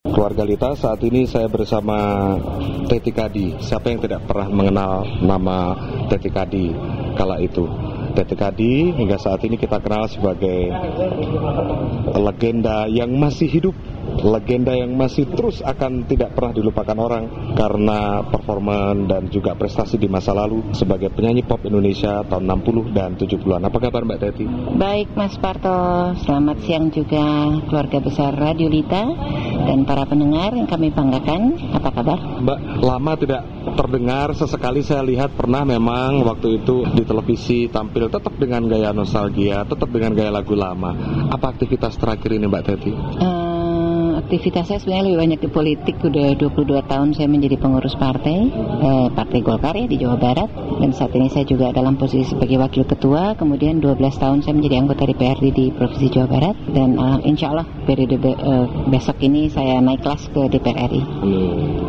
Keluarga Lita, saat ini saya bersama Teti Kadi. Siapa yang tidak pernah mengenal nama Teti Kadi kala itu? Teti Kadi hingga saat ini kita kenal sebagai legenda yang masih hidup, legenda yang masih terus akan tidak pernah dilupakan orang karena performa dan juga prestasi di masa lalu sebagai penyanyi pop Indonesia tahun 60 dan 70-an. Apa kabar Mbak Teti? Baik Mas Parto, selamat siang juga keluarga besar Radio Lita dan para pendengar yang kami banggakan. Apa kabar? Mbak, lama tidak terdengar, sesekali saya lihat pernah memang waktu itu di televisi tampil tetap dengan gaya nostalgia, tetap dengan gaya lagu lama. Apa aktivitas terakhir ini Mbak Teti? Aktivitas saya sebenarnya lebih banyak di politik. Udah 22 tahun saya menjadi pengurus partai Golkar ya di Jawa Barat. Dan saat ini saya juga dalam posisi sebagai wakil ketua. Kemudian 12 tahun saya menjadi anggota DPRD di Provinsi Jawa Barat. Dan insya Allah periode besok ini saya naik kelas ke DPR RI.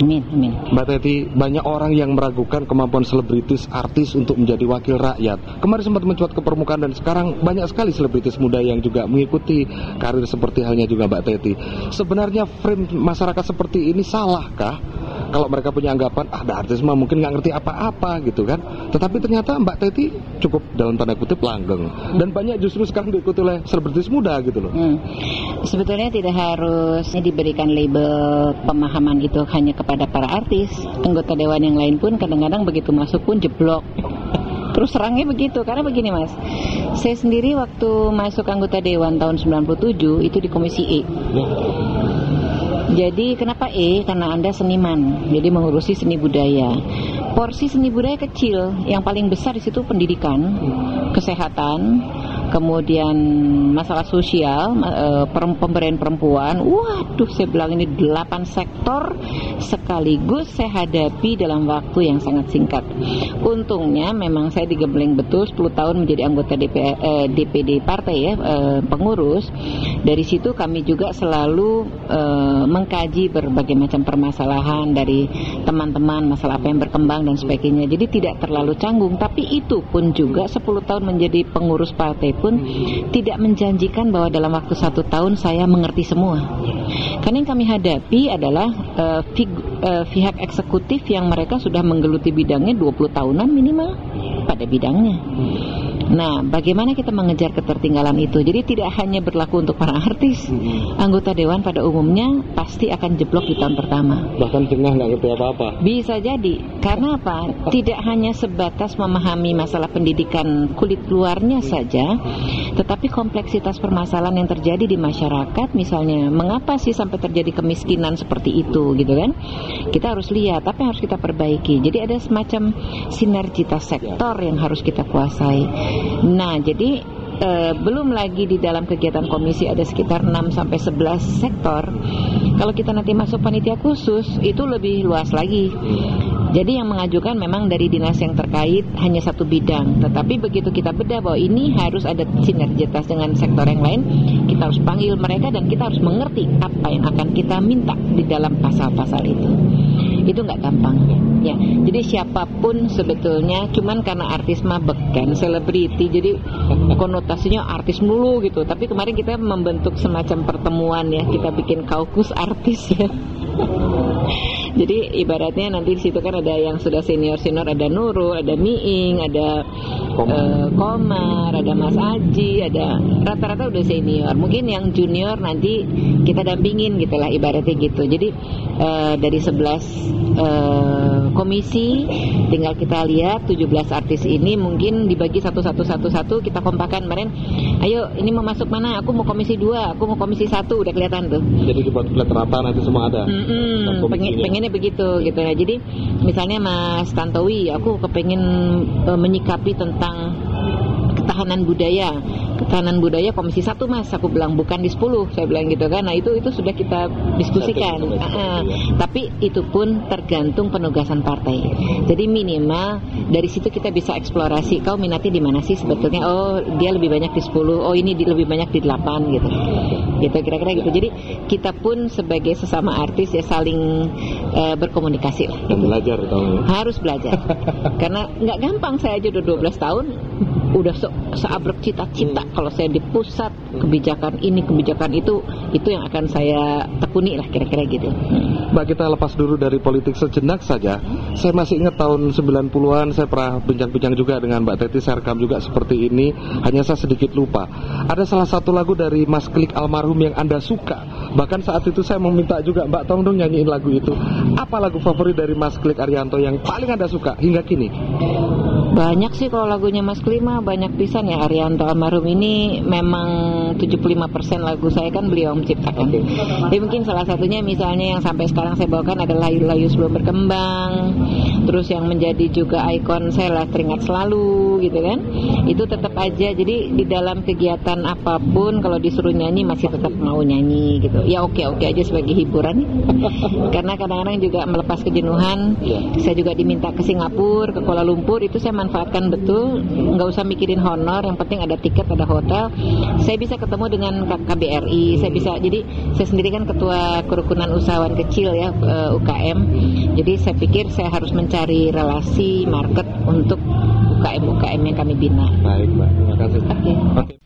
Amin. Mbak Teti, banyak orang yang meragukan kemampuan selebritis artis untuk menjadi wakil rakyat. Kemarin sempat mencuat ke permukaan dan sekarang banyak sekali selebritis muda yang juga mengikuti karir seperti halnya juga Mbak Teti. Sebenarnya frame masyarakat seperti ini salahkah? Kalau mereka punya anggapan, ada artis mah mungkin nggak ngerti apa-apa gitu kan. Tetapi ternyata Mbak Teti cukup dalam tanda kutip langgeng. Dan banyak justru sekarang diikuti oleh selebritis muda gitu loh. Sebetulnya tidak harus diberikan label pemahaman itu hanya kepada para artis. Anggota dewan yang lain pun kadang-kadang begitu masuk pun jeblok. Terus terangnya begitu, karena begini Mas, saya sendiri waktu masuk anggota dewan tahun 97 itu di Komisi E. Jadi kenapa E? Karena Anda seniman, jadi mengurusi seni budaya. Porsi seni budaya kecil, yang paling besar di situ pendidikan, kesehatan, kemudian masalah sosial, pemberdayaan perempuan. Waduh, saya bilang ini 8 sektor sekaligus saya hadapi dalam waktu yang sangat singkat. Untungnya memang saya digembleng betul 10 tahun menjadi anggota DPD partai ya, pengurus. Dari situ kami juga selalu mengkaji berbagai macam permasalahan dari teman-teman, masalah apa yang berkembang dan sebagainya. Jadi tidak terlalu canggung, tapi itu pun juga 10 tahun menjadi pengurus partai pun tidak menjanjikan bahwa dalam waktu 1 tahun saya mengerti semua. Karena yang kami hadapi adalah pihak eksekutif yang mereka sudah menggeluti bidangnya 20 tahunan minimal pada bidangnya. Nah, bagaimana kita mengejar ketertinggalan itu? Jadi tidak hanya berlaku untuk para artis. Anggota dewan pada umumnya pasti akan jeblok di tahun pertama. Bahkan tengah nggak ngerti apa-apa. Bisa jadi. Karena apa? Tidak hanya sebatas memahami masalah pendidikan kulit luarnya saja, tetapi kompleksitas permasalahan yang terjadi di masyarakat, misalnya mengapa sih sampai terjadi kemiskinan seperti itu, gitu kan? Kita harus lihat apa yang harus kita perbaiki. Jadi ada semacam sinergitas sektor yang harus kita kuasai. Nah, jadi belum lagi di dalam kegiatan komisi ada sekitar 6-11 sektor. Kalau kita nanti masuk panitia khusus, itu lebih luas lagi. Jadi yang mengajukan memang dari dinas yang terkait hanya satu bidang. Tetapi begitu kita bedah bahwa ini harus ada sinergitas dengan sektor yang lain, kita harus panggil mereka dan kita harus mengerti apa yang akan kita minta di dalam pasal-pasal itu. Itu nggak gampang ya. Jadi siapapun sebetulnya, cuman karena artis mah beken selebriti, jadi konotasinya artis mulu gitu. Tapi kemarin kita membentuk semacam pertemuan ya, kita bikin kaukus artis ya. Jadi ibaratnya nanti di situ kan ada yang sudah senior, ada Nurul, ada Miing, ada Komar, ada Mas Aji, ada rata-rata udah senior. Mungkin yang junior nanti kita dampingin gitulah ibaratnya gitu. Jadi dari 11 komisi tinggal kita lihat 17 artis ini mungkin dibagi satu kita kompakan kemarin. Ayo ini mau masuk mana? Aku mau komisi 2, aku mau komisi 1, udah kelihatan tuh. Jadi dibuat rata nanti semua ada. Pengennya begitu gitu. Nah, jadi misalnya Mas Tantowi, aku kepengen menyikapi tentang ketahanan budaya komisi 1 Mas, aku bilang bukan di 10, saya bilang gitu kan. Nah itu sudah kita diskusikan. Tapi itu pun tergantung penugasan partai. Jadi minimal dari situ kita bisa eksplorasi, kau minatnya di mana sih sebetulnya? Oh dia lebih banyak di 10, oh ini lebih banyak di 8 gitu. Gitu kira-kira gitu. Jadi kita pun sebagai sesama artis ya saling berkomunikasi lah. Dan belajar harus belajar. Karena nggak gampang, saya aja udah 12 tahun udah seabrek cita-cita kalau saya di pusat kebijakan ini, kebijakan itu yang akan saya tekuni lah kira-kira gitu. Mbak, kita lepas dulu dari politik sejenak saja. Saya masih ingat tahun 90-an saya pernah bincang-bincang juga dengan Mbak Teti, saya rekam juga seperti ini, hanya saya sedikit lupa. Ada salah satu lagu dari Mas Klik almarhum yang Anda suka. Bahkan saat itu saya meminta juga, Mbak tolong dong nyanyiin lagu itu. Apa lagu favorit dari Mas Klik Arianto yang paling Anda suka hingga kini? Banyak sih kalau lagunya Mas Klima, banyak pisan ya. Arianto almarhum ini memang 75% lagu saya kan beliau menciptakan. Jadi mungkin salah satunya misalnya yang sampai sekarang saya bawakan adalah Layu Sebelum Berkembang. Terus yang menjadi juga ikon saya lah Teringat Selalu gitu kan. Itu tetap aja, jadi di dalam kegiatan apapun kalau disuruh nyanyi masih tetap mau nyanyi gitu. Ya oke aja sebagai hiburan. Karena kadang-kadang juga melepas kejenuhan. Saya juga diminta ke Singapura, ke Kuala Lumpur, itu saya manfaatkan betul, nggak usah mikirin honor, yang penting ada tiket, ada hotel. Saya bisa ketemu dengan KBRI, jadi saya sendiri kan ketua kerukunan usahawan kecil ya, UKM. Jadi saya pikir saya harus mencari relasi market untuk UKM yang kami bina. Baik, Mbak, terima kasih. Oke.